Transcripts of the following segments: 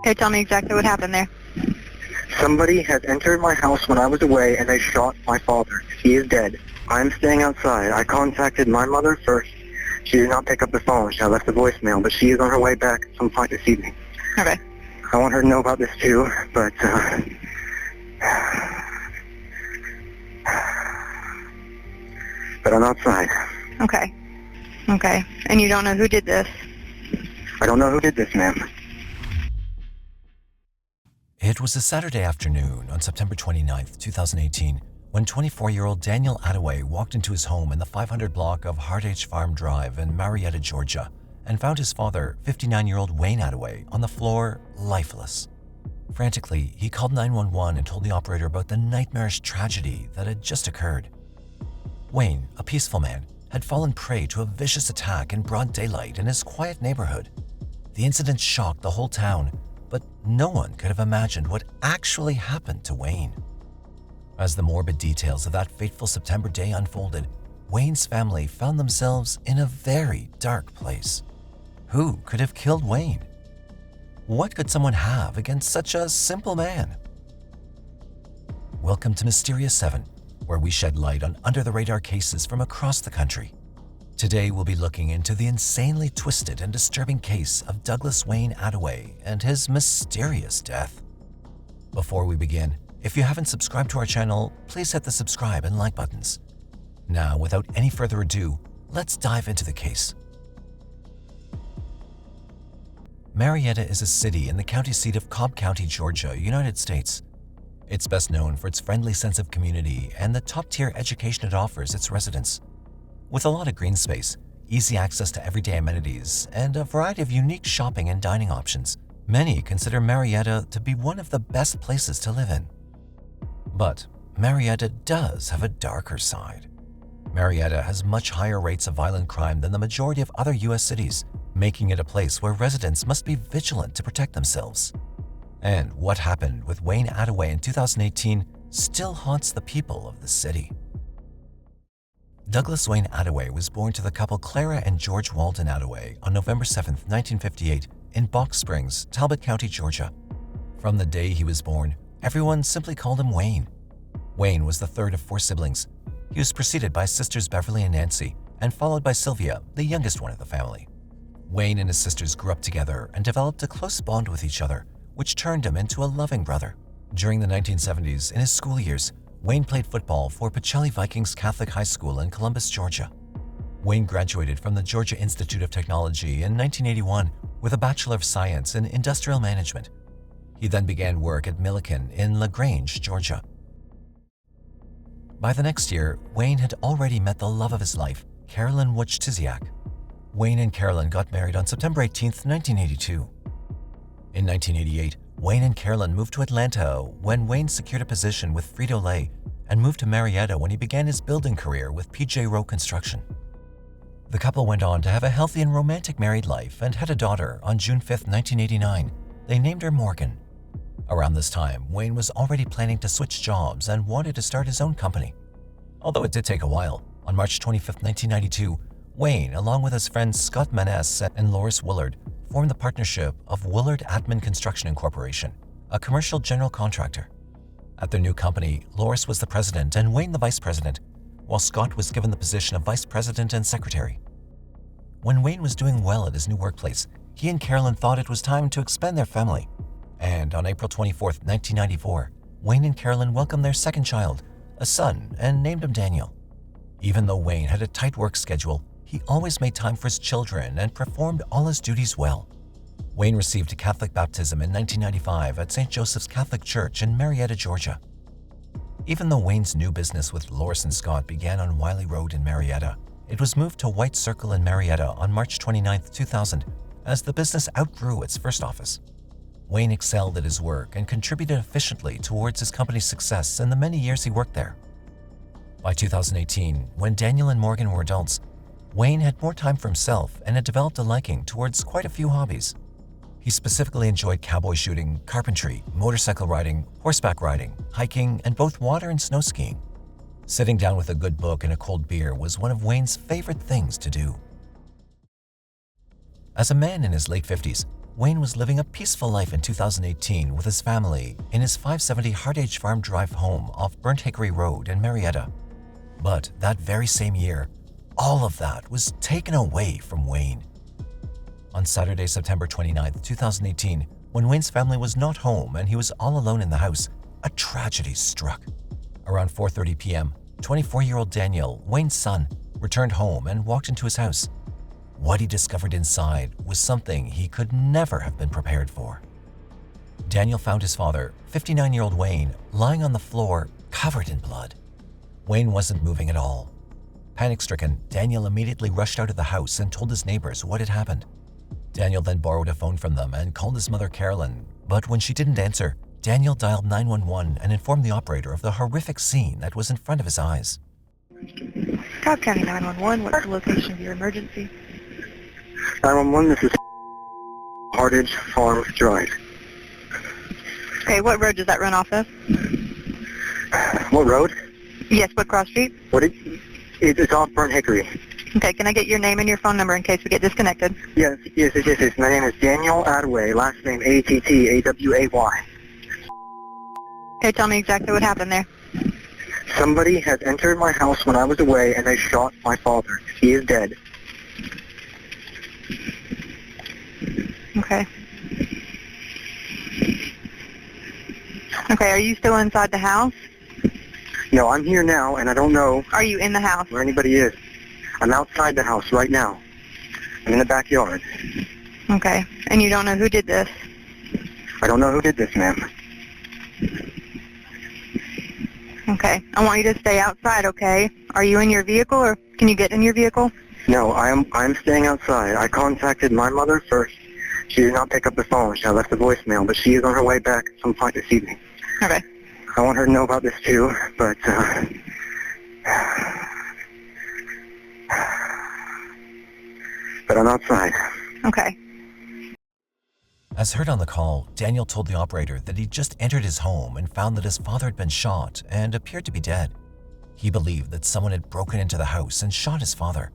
Okay, tell me exactly what happened there. Somebody has entered my house when I was away and they shot my father. He is dead. I'm staying outside. I contacted my mother first. She did not pick up the phone. She left a voicemail, but she is on her way back at some point this evening. Okay. I want her to know about this too, but I'm outside. Okay. Okay. And you don't know who did this? I don't know who did this, ma'am. It was a Saturday afternoon on September 29th, 2018, when 24-year-old Daniel Attaway walked into his home in the 500 block of Hard H Farm Drive in Marietta, Georgia, and found his father, 59-year-old Wayne Attaway, on the floor, lifeless. Frantically, he called 911 and told the operator about the nightmarish tragedy that had just occurred. Wayne, a peaceful man, had fallen prey to a vicious attack in broad daylight in his quiet neighborhood. The incident shocked the whole town, but no one could have imagined what actually happened to Wayne. As the morbid details of that fateful September day unfolded, Wayne's family found themselves in a very dark place. Who could have killed Wayne? What could someone have against such a simple man? Welcome to Mysterious 7, where we shed light on under-the-radar cases from across the country. Today we'll be looking into the insanely twisted and disturbing case of Douglas Wayne Attaway and his mysterious death. Before we begin, if you haven't subscribed to our channel, please hit the subscribe and like buttons. Now, without any further ado, let's dive into the case. Marietta is a city in the county seat of Cobb County, Georgia, United States. It's best known for its friendly sense of community and the top-tier education it offers its residents. With a lot of green space, easy access to everyday amenities, and a variety of unique shopping and dining options, many consider Marietta to be one of the best places to live in. But Marietta does have a darker side. Marietta has much higher rates of violent crime than the majority of other U.S. cities, making it a place where residents must be vigilant to protect themselves. And what happened with Wayne Attaway in 2018 still haunts the people of the city. Douglas Wayne Attaway was born to the couple Clara and George Walden Attaway on November 7, 1958, in Box Springs, Talbot County, Georgia. From the day he was born, everyone simply called him Wayne. Wayne was the third of 4 siblings. He was preceded by sisters Beverly and Nancy, and followed by Sylvia, the youngest one of the family. Wayne and his sisters grew up together and developed a close bond with each other, which turned him into a loving brother. During the 1970s, in his school years, Wayne played football for Pacelli Vikings Catholic High School in Columbus, Georgia. Wayne graduated from the Georgia Institute of Technology in 1981 with a Bachelor of Science in Industrial Management. He then began work at Milliken in LaGrange, Georgia. By the next year, Wayne had already met the love of his life, Carolyn Wojtysiak. Wayne and Carolyn got married on September 18, 1982. In 1988, Wayne and Carolyn moved to Atlanta when Wayne secured a position with Frito-Lay and moved to Marietta when he began his building career with P.J. Rowe Construction. The couple went on to have a healthy and romantic married life and had a daughter on June 5, 1989. They named her Morgan. Around this time, Wayne was already planning to switch jobs and wanted to start his own company. Although it did take a while, on March 25, 1992, Wayne, along with his friends Scott Maness and Loris Willard, formed the partnership of Willard Atman Construction Incorporation, a commercial general contractor. At their new company, Loris was the president and Wayne the vice president, while Scott was given the position of vice president and secretary. When Wayne was doing well at his new workplace, he and Carolyn thought it was time to expand their family. And on April 24, 1994, Wayne and Carolyn welcomed their second child, a son, and named him Daniel. Even though Wayne had a tight work schedule, he always made time for his children and performed all his duties well. Wayne received a Catholic baptism in 1995 at St. Joseph's Catholic Church in Marietta, Georgia. Even though Wayne's new business with Loris and Scott began on Wiley Road in Marietta, it was moved to White Circle in Marietta on March 29, 2000, as the business outgrew its first office. Wayne excelled at his work and contributed efficiently towards his company's success in the many years he worked there. By 2018, when Daniel and Morgan were adults, Wayne had more time for himself and had developed a liking towards quite a few hobbies. He specifically enjoyed cowboy shooting, carpentry, motorcycle riding, horseback riding, hiking, and both water and snow skiing. Sitting down with a good book and a cold beer was one of Wayne's favorite things to do. As a man in his late 50s, Wayne was living a peaceful life in 2018 with his family in his 570 Hardage Farm Drive home off Burnt Hickory Road in Marietta. But that very same year, all of that was taken away from Wayne. On Saturday, September 29, 2018, when Wayne's family was not home and he was all alone in the house, a tragedy struck. Around 4:30 p.m., 24-year-old Daniel, Wayne's son, returned home and walked into his house. What he discovered inside was something he could never have been prepared for. Daniel found his father, 59-year-old Wayne, lying on the floor, covered in blood. Wayne wasn't moving at all. Panic-stricken, Daniel immediately rushed out of the house and told his neighbors what had happened. Daniel then borrowed a phone from them and called his mother Carolyn, but when she didn't answer, Daniel dialed 911 and informed the operator of the horrific scene that was in front of his eyes. Cobb County 911, what's the location of your emergency? 911, this is Hardage Farm Drive. Okay, what road does that run off of? What road? Yes, what cross street? It's off Burnt Hickory. Okay, can I get your name and your phone number in case we get disconnected? Yes. My name is Daniel Attaway, last name Attaway. Okay, tell me exactly what happened there. Somebody has entered my house when I was away and they shot my father. He is dead. Okay. Okay, are you still inside the house? No, I'm here now and I don't know Are you in the house? where anybody is. I'm outside the house right now. I'm in the backyard. Okay, and you don't know who did this? I don't know who did this, ma'am. Okay, I want you to stay outside, okay? Are you in your vehicle or can you get in your vehicle? No, I'm staying outside. I contacted my mother first. She did not pick up the phone. She left a voicemail, but she is on her way back at some point this evening. Okay. I want her to know about this too, but I'm outside. Okay. As heard on the call, Daniel told the operator that he just entered his home and found that his father had been shot and appeared to be dead. He believed that someone had broken into the house and shot his father.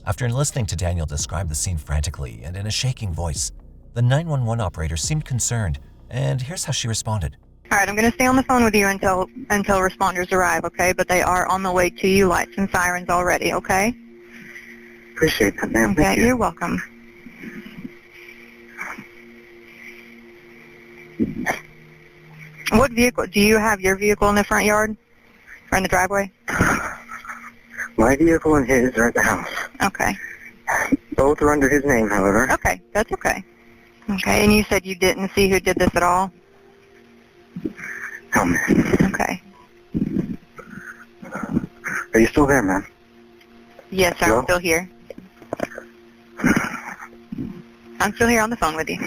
After listening to Daniel describe the scene frantically and in a shaking voice, the 911 operator seemed concerned, and here's how she responded. All right, I'm going to stay on the phone with you until responders arrive, okay? But they are on the way to you, lights and sirens already, okay? Appreciate that, ma'am. Okay, Thank you. you're welcome. What vehicle? Do you have your vehicle in the front yard or in the driveway? My vehicle and his are at the house. Okay. Both are under his name, however. Okay, that's okay. Okay, and you said you didn't see who did this at all? Oh, man. Okay. Are you still there, ma'am? Yes, sir, Hello? I'm still here. I'm still here on the phone with you.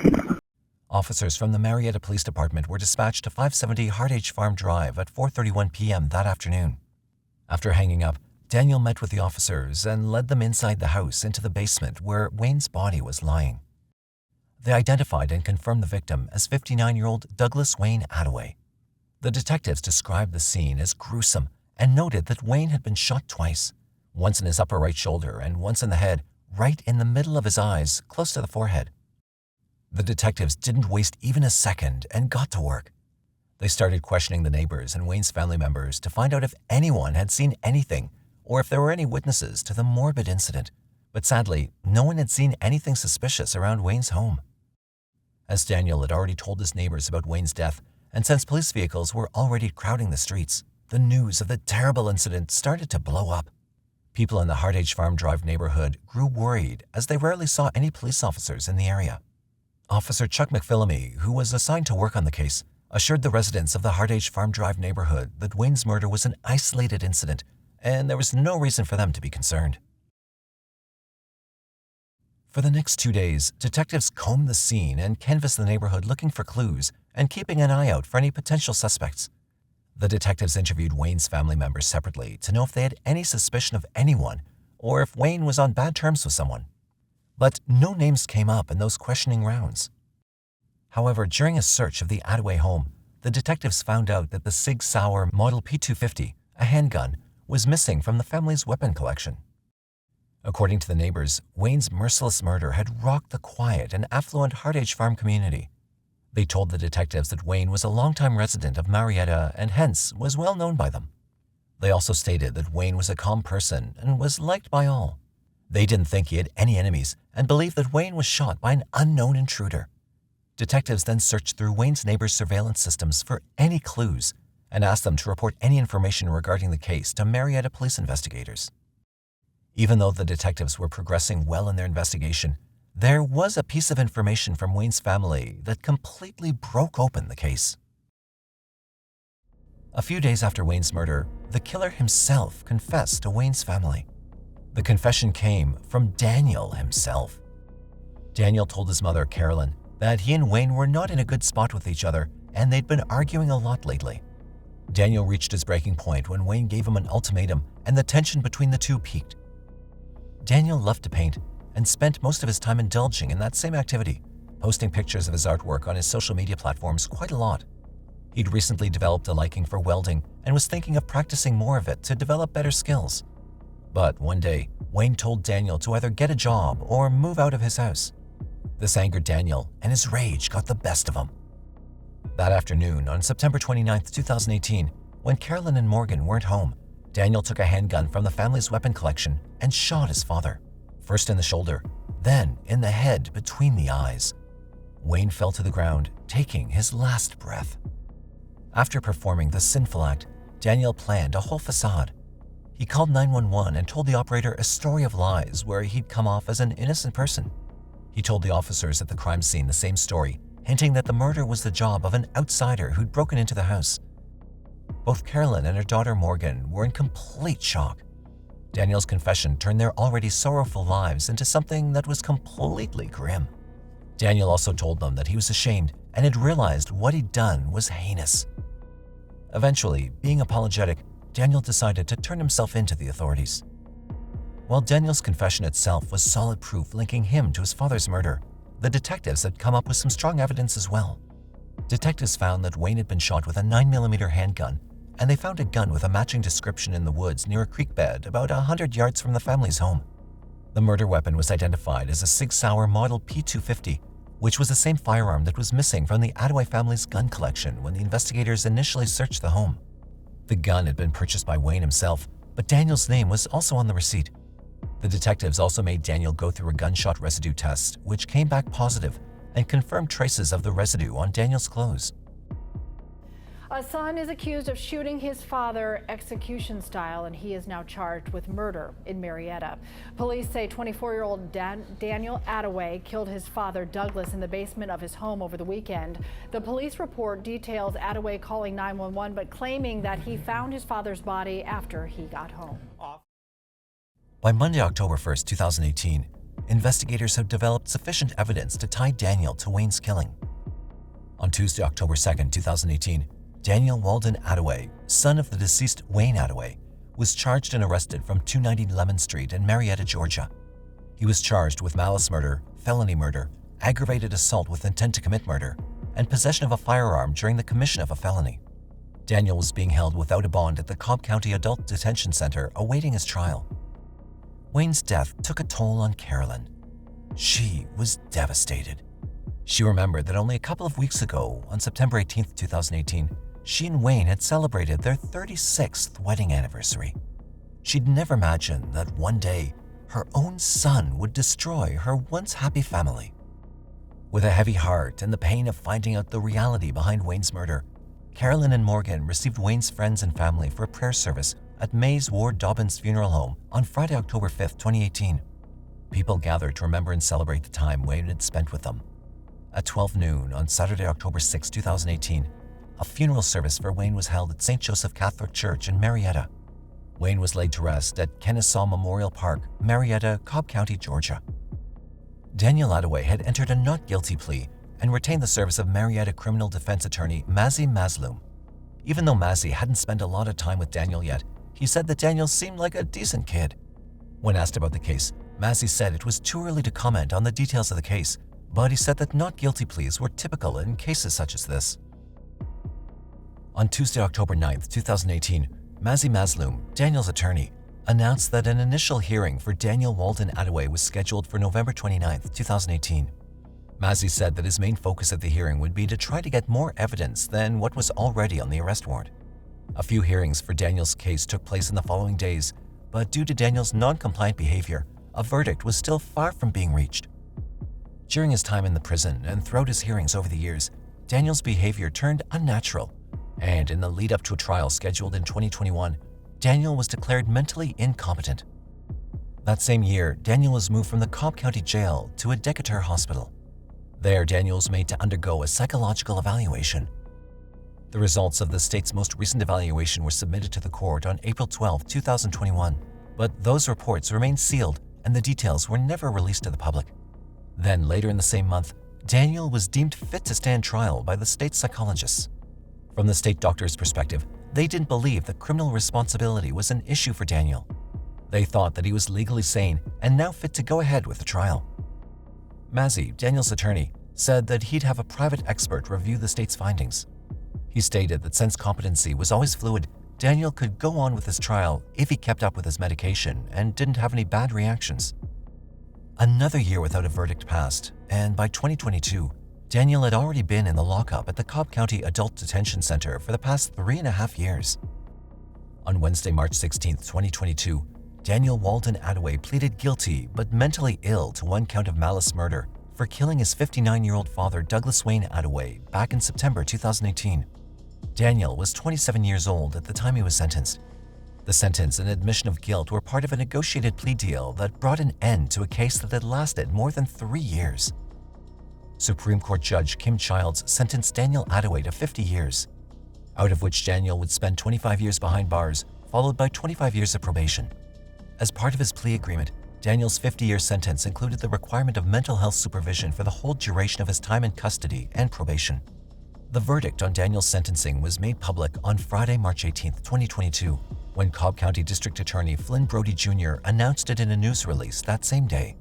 Officers from the Marietta Police Department were dispatched to 570 Hardage Farm Drive at 4:31 p.m. that afternoon. After hanging up, Daniel met with the officers and led them inside the house into the basement where Wayne's body was lying. They identified and confirmed the victim as 59-year-old Douglas Wayne Attaway. The detectives described the scene as gruesome and noted that Wayne had been shot twice, once in his upper right shoulder and once in the head, right in the middle of his eyes, close to the forehead. The detectives didn't waste even a second and got to work. They started questioning the neighbors and Wayne's family members to find out if anyone had seen anything or if there were any witnesses to the morbid incident. But sadly, no one had seen anything suspicious around Wayne's home. As Daniel had already told his neighbors about Wayne's death, and since police vehicles were already crowding the streets, the news of the terrible incident started to blow up. People in the Hardage Farm Drive neighborhood grew worried as they rarely saw any police officers in the area. Officer Chuck Macphilamy, who was assigned to work on the case, assured the residents of the Hardage Farm Drive neighborhood that Wayne's murder was an isolated incident and there was no reason for them to be concerned. For the next 2 days, detectives combed the scene and canvassed the neighborhood looking for clues and keeping an eye out for any potential suspects. The detectives interviewed Wayne's family members separately to know if they had any suspicion of anyone or if Wayne was on bad terms with someone. But no names came up in those questioning rounds. However, during a search of the Attaway home, the detectives found out that the Sig Sauer Model P250, a handgun, was missing from the family's weapon collection. According to the neighbors, Wayne's merciless murder had rocked the quiet and affluent Hardage farm community. They told the detectives that Wayne was a longtime resident of Marietta and hence was well known by them. They also stated that Wayne was a calm person and was liked by all. They didn't think he had any enemies and believed that Wayne was shot by an unknown intruder. Detectives then searched through Wayne's neighbors' surveillance systems for any clues and asked them to report any information regarding the case to Marietta police investigators. Even though the detectives were progressing well in their investigation, there was a piece of information from Wayne's family that completely broke open the case. A few days after Wayne's murder, the killer himself confessed to Wayne's family. The confession came from Daniel himself. Daniel told his mother, Carolyn, that he and Wayne were not in a good spot with each other and they'd been arguing a lot lately. Daniel reached his breaking point when Wayne gave him an ultimatum and the tension between the two peaked. Daniel loved to paint and spent most of his time indulging in that same activity, posting pictures of his artwork on his social media platforms quite a lot. He'd recently developed a liking for welding and was thinking of practicing more of it to develop better skills. But one day, Wayne told Daniel to either get a job or move out of his house. This angered Daniel, and his rage got the best of him. That afternoon, on September 29, 2018, when Carolyn and Morgan weren't home, Daniel took a handgun from the family's weapon collection and shot his father, first in the shoulder, then in the head between the eyes. Wayne fell to the ground, taking his last breath. After performing the sinful act, Daniel planned a whole facade. He called 911 and told the operator a story of lies where he'd come off as an innocent person. He told the officers at the crime scene the same story, hinting that the murder was the job of an outsider who'd broken into the house. Both Carolyn and her daughter Morgan were in complete shock. Daniel's confession turned their already sorrowful lives into something that was completely grim. Daniel also told them that he was ashamed and had realized what he'd done was heinous. Eventually, being apologetic, Daniel decided to turn himself in to the authorities. While Daniel's confession itself was solid proof linking him to his father's murder, the detectives had come up with some strong evidence as well. Detectives found that Wayne had been shot with a 9mm handgun, and they found a gun with a matching description in the woods near a creek bed about 100 yards from the family's home. The murder weapon was identified as a Sig Sauer Model P250, which was the same firearm that was missing from the Attaway family's gun collection when the investigators initially searched the home. The gun had been purchased by Wayne himself, but Daniel's name was also on the receipt. The detectives also made Daniel go through a gunshot residue test, which came back positive and confirmed traces of the residue on Daniel's clothes. A son is accused of shooting his father execution style, and he is now charged with murder in Marietta. Police say 24-year-old Daniel Attaway killed his father Douglas in the basement of his home over the weekend. The police report details Attaway calling 911 but claiming that he found his father's body after he got home. By Monday, October 1st, 2018, investigators have developed sufficient evidence to tie Daniel to Wayne's killing. On Tuesday, October 2nd, 2018, Daniel Walden Attaway, son of the deceased Wayne Attaway, was charged and arrested from 290 Lemon Street in Marietta, Georgia. He was charged with malice murder, felony murder, aggravated assault with intent to commit murder, and possession of a firearm during the commission of a felony. Daniel was being held without a bond at the Cobb County Adult Detention Center awaiting his trial. Wayne's death took a toll on Carolyn. She was devastated. She remembered that only a couple of weeks ago, on September 18, 2018, she and Wayne had celebrated their 36th wedding anniversary. She'd never imagined that one day, her own son would destroy her once happy family. With a heavy heart and the pain of finding out the reality behind Wayne's murder, Carolyn and Morgan received Wayne's friends and family for a prayer service at Mays Ward Dobbins Funeral Home on Friday, October 5, 2018. People gathered to remember and celebrate the time Wayne had spent with them. At 12 noon on Saturday, October 6, 2018, a funeral service for Wayne was held at St. Joseph Catholic Church in Marietta. Wayne was laid to rest at Kennesaw Memorial Park, Marietta, Cobb County, Georgia. Daniel Attaway had entered a not guilty plea and retained the service of Marietta criminal defense attorney Mazzy Mazloum. Even though Mazzy hadn't spent a lot of time with Daniel yet, he said that Daniel seemed like a decent kid. When asked about the case, Mazzy said it was too early to comment on the details of the case, but he said that not guilty pleas were typical in cases such as this. On Tuesday, October 9, 2018, Mazzy Mazloum, Daniel's attorney, announced that an initial hearing for Daniel Walden Attaway was scheduled for November 29, 2018. Massey said that his main focus at the hearing would be to try to get more evidence than what was already on the arrest warrant. A few hearings for Daniel's case took place in the following days, but due to Daniel's non-compliant behavior, a verdict was still far from being reached. During his time in the prison and throughout his hearings over the years, Daniel's behavior turned unnatural, and in the lead-up to a trial scheduled in 2021, Daniel was declared mentally incompetent. That same year, Daniel was moved from the Cobb County Jail to a Decatur hospital. There, Daniel was made to undergo a psychological evaluation. The results of the state's most recent evaluation were submitted to the court on April 12, 2021, but those reports remained sealed and the details were never released to the public. Then, later in the same month, Daniel was deemed fit to stand trial by the state psychologists. From the state doctor's perspective, they didn't believe that criminal responsibility was an issue for Daniel. They thought that he was legally sane and now fit to go ahead with the trial. Massey, Daniel's attorney, said that he'd have a private expert review the state's findings. He stated that since competency was always fluid, Daniel could go on with his trial if he kept up with his medication and didn't have any bad reactions. Another year without a verdict passed, and by 2022, Daniel had already been in the lockup at the Cobb County Adult Detention Center for the past 3.5 years. On Wednesday, March 16, 2022, Daniel Walden Attaway pleaded guilty but mentally ill to one count of malice murder for killing his 59-year-old father Douglas Wayne Attaway back in September 2018. Daniel was 27 years old at the time he was sentenced. The sentence and admission of guilt were part of a negotiated plea deal that brought an end to a case that had lasted more than 3 years. Supreme Court Judge Kim Childs sentenced Daniel Attaway to 50 years, out of which Daniel would spend 25 years behind bars, followed by 25 years of probation. As part of his plea agreement, Daniel's 50-year sentence included the requirement of mental health supervision for the whole duration of his time in custody and probation. The verdict on Daniel's sentencing was made public on Friday, March 18, 2022, when Cobb County District Attorney Flynn Broady Jr. announced it in a news release that same day.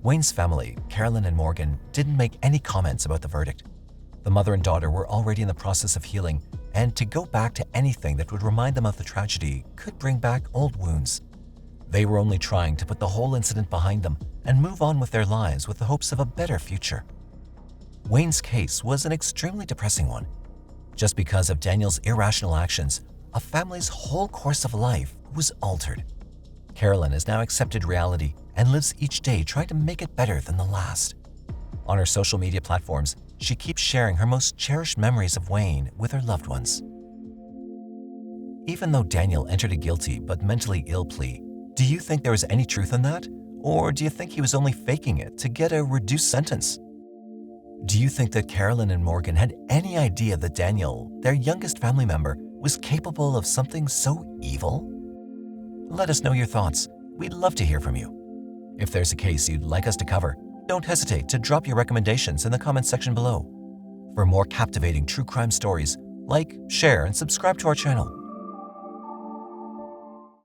Wayne's family, Carolyn and Morgan, didn't make any comments about the verdict. The mother and daughter were already in the process of healing, and to go back to anything that would remind them of the tragedy could bring back old wounds. They were only trying to put the whole incident behind them and move on with their lives with the hopes of a better future. Wayne's case was an extremely depressing one. Just because of Daniel's irrational actions, a family's whole course of life was altered. Carolyn has now accepted reality and lives each day trying to make it better than the last. On her social media platforms, she keeps sharing her most cherished memories of Wayne with her loved ones. Even though Daniel entered a guilty but mentally ill plea, do you think there was any truth in that? Or do you think he was only faking it to get a reduced sentence? Do you think that Carolyn and Morgan had any idea that Daniel, their youngest family member, was capable of something so evil? Let us know your thoughts. We'd love to hear from you. If there's a case you'd like us to cover, don't hesitate to drop your recommendations in the comments section below. For more captivating true crime stories, like, share, and subscribe to our channel.